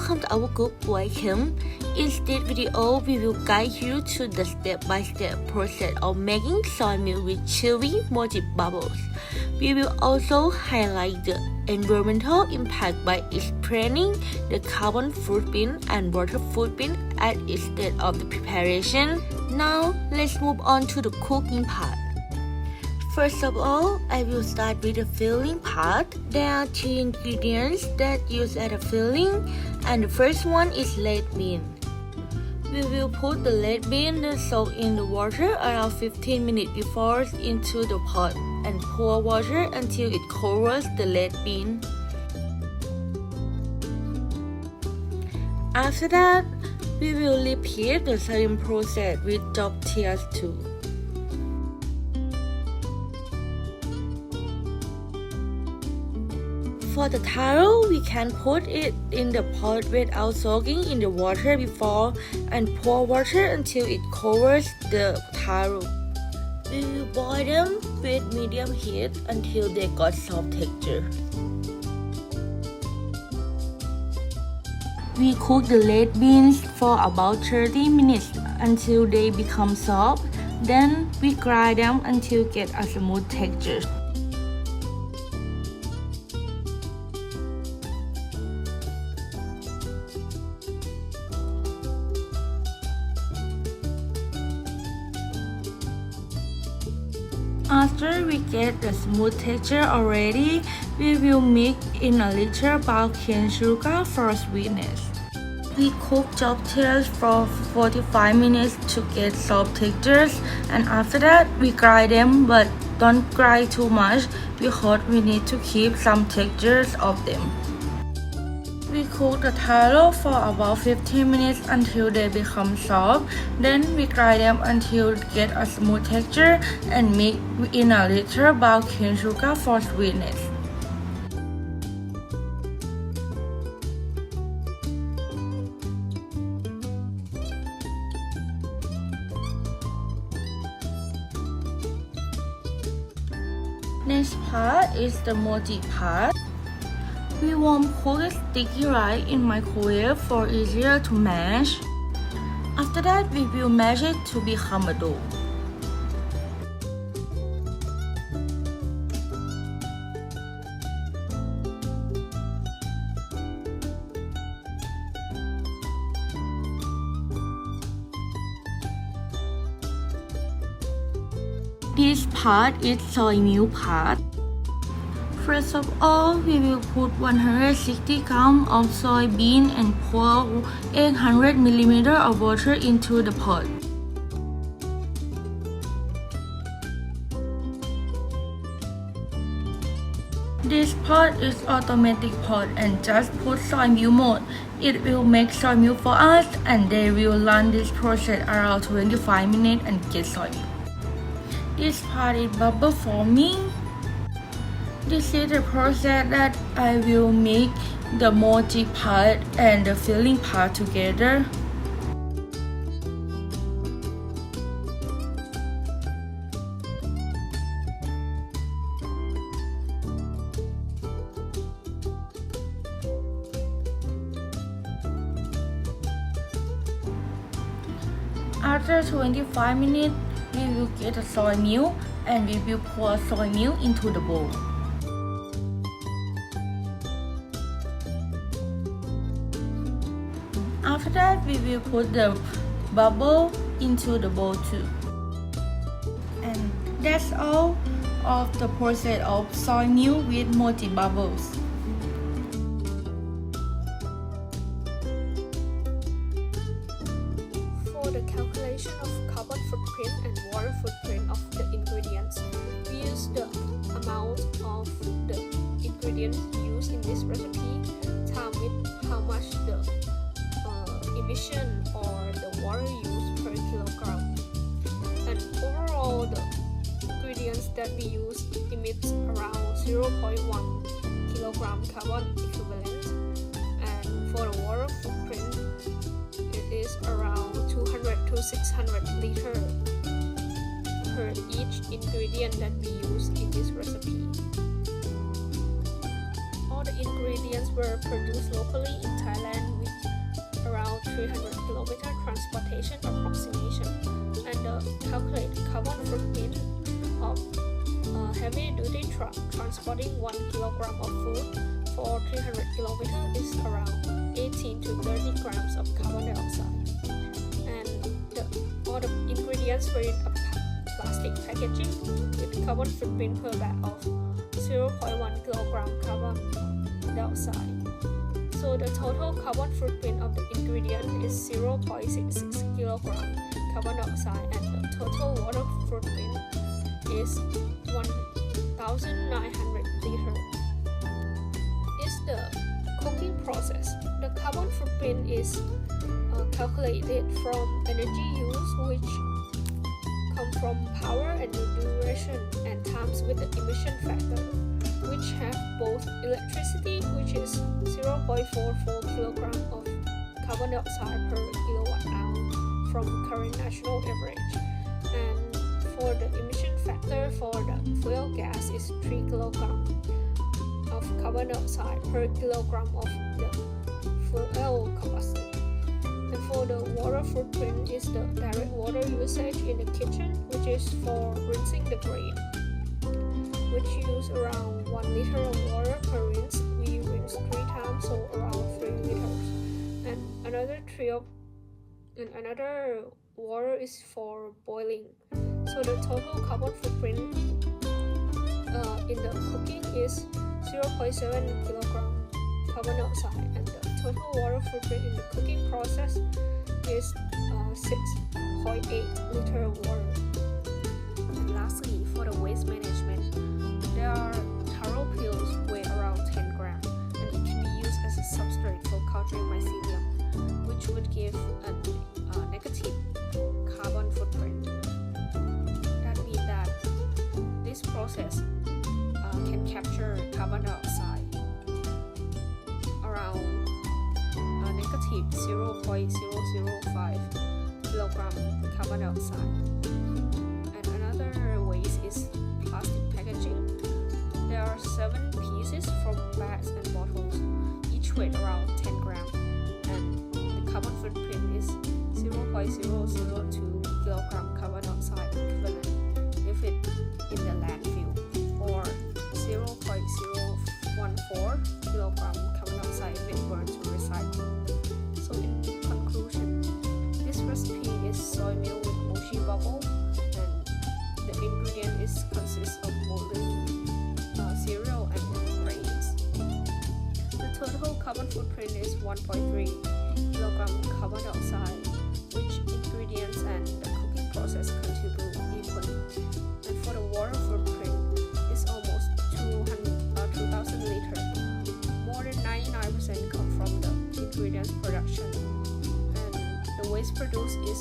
welcome to our group Welcome. In this video, we will guide you to the step-by-step process of making soy milk with chewy mochi bubbles. We will also highlight the environmental impact by explaining the carbon footprint and water footprint at each stage of the preparation. Now, let's move on to the cooking part. First of all, I will start with the filling part. There are 2 ingredients that use as a filling, and the first one is red bean. We will put the red bean that soak in the water around 15 minutes before into the pot and pour water until it covers the red bean. After that, we will repeat the same process with tortillas too. For the taro, we can put it in the pot without soaking in the water before and pour water until it covers the taro. We will boil them with medium heat until they got soft texture. We cook the red beans for about 30 minutes until they become soft. Then we grind them until get a smooth texture. After we get the smooth texture already, we will mix in a little bulk cane sugar for sweetness. We cook tortillas for 45 minutes to get soft textures, and after that we grind them, but don't grind too much because we need to keep some textures of them. We cook the taro for about 15 minutes until they become soft. Then we grind them until they get a smooth texture and mix in a little bulk cane sugar for sweetness. Next part is the mochi part. We warm cooked sticky rice in microwave for easier to mash. After that, we will mash it to become a dough. This part is soy milk part. First of all, we will put 160 grams of soybean and pour 800 ml of water into the pot. This pot is automatic pot and just put soy milk mode. It will make soy milk for us and they will run this process around 25 minutes and get soy milk. This part is bubble forming. This is the process that I will make the mochi part and the filling part together. After 25 minutes, we will get the soy milk and we will pour soy milk into the bowl. After that, we will put the bubble into the bowl too. And that's all of the process of soy milk with mochi bubbles. For the calculation of carbon footprint and water footprint of the ingredients, we use the amount of the ingredients used in this recipe, time with how much the emission or the water used per kilogram, and overall the ingredients that we use emits around 0.1 kilogram carbon equivalent, and for the water footprint it is around 200 to 600 liters per each ingredient that we use in this recipe. All the ingredients were produced locally in Thailand with 300 kilometer transportation approximation, and the calculated carbon footprint of a heavy-duty truck transporting 1 kilogram of food for 300 kilometers is around 18 to 30 grams of carbon dioxide. And all the ingredients were in a plastic packaging with carbon footprint per bag of 0.1 kilogram carbon dioxide. So the total carbon footprint of the ingredient is 0.66 kilogram carbon dioxide, and the total water footprint is 1,900 liters. Is the cooking process. The carbon footprint is calculated from energy use, which come from power and the duration, and times with the emission factor, which have both electricity, which is 0.44 kilogram of carbon dioxide per kilowatt hour from current national average, and for the emission factor for the fuel gas is 3 kilogram of carbon dioxide per kilogram of the fuel capacity. And for the water footprint is the direct water usage in the kitchen, which is for rinsing the grain, which use around 1 liter of water per rinse. We rinse 3 times, so around 3 liters. And another water is for boiling. So the total carbon footprint in the cooking is 0.7 kilogram carbon dioxide, and the total water footprint in the cooking process is 6.8 liter of water. And lastly, for the waste management, there are taro pills weigh around 10 grams, and it can be used as a substrate for culturing mycelium, which would give a negative carbon footprint. That means that this process can capture carbon dioxide around a negative 0.005 kilogram carbon dioxide. And another waste is plastic packaging. There are 7 pieces from bags and bottles, each weigh around 10 grams, and the carbon footprint is 0.002 kilogram carbon dioxide equivalent if it in the landfill, or 0.014 kilogram carbon dioxide if it were to recycle. So in conclusion, this recipe is soy milk with mochi bubble, and the ingredient consists of molded cereal and grains. The total carbon footprint is 1.3 kilogram carbon dioxide, which ingredients and the cooking process contribute equally. And for the water footprint, it's almost 2,000 liters. More than 99% come from the ingredients production, and the waste produced is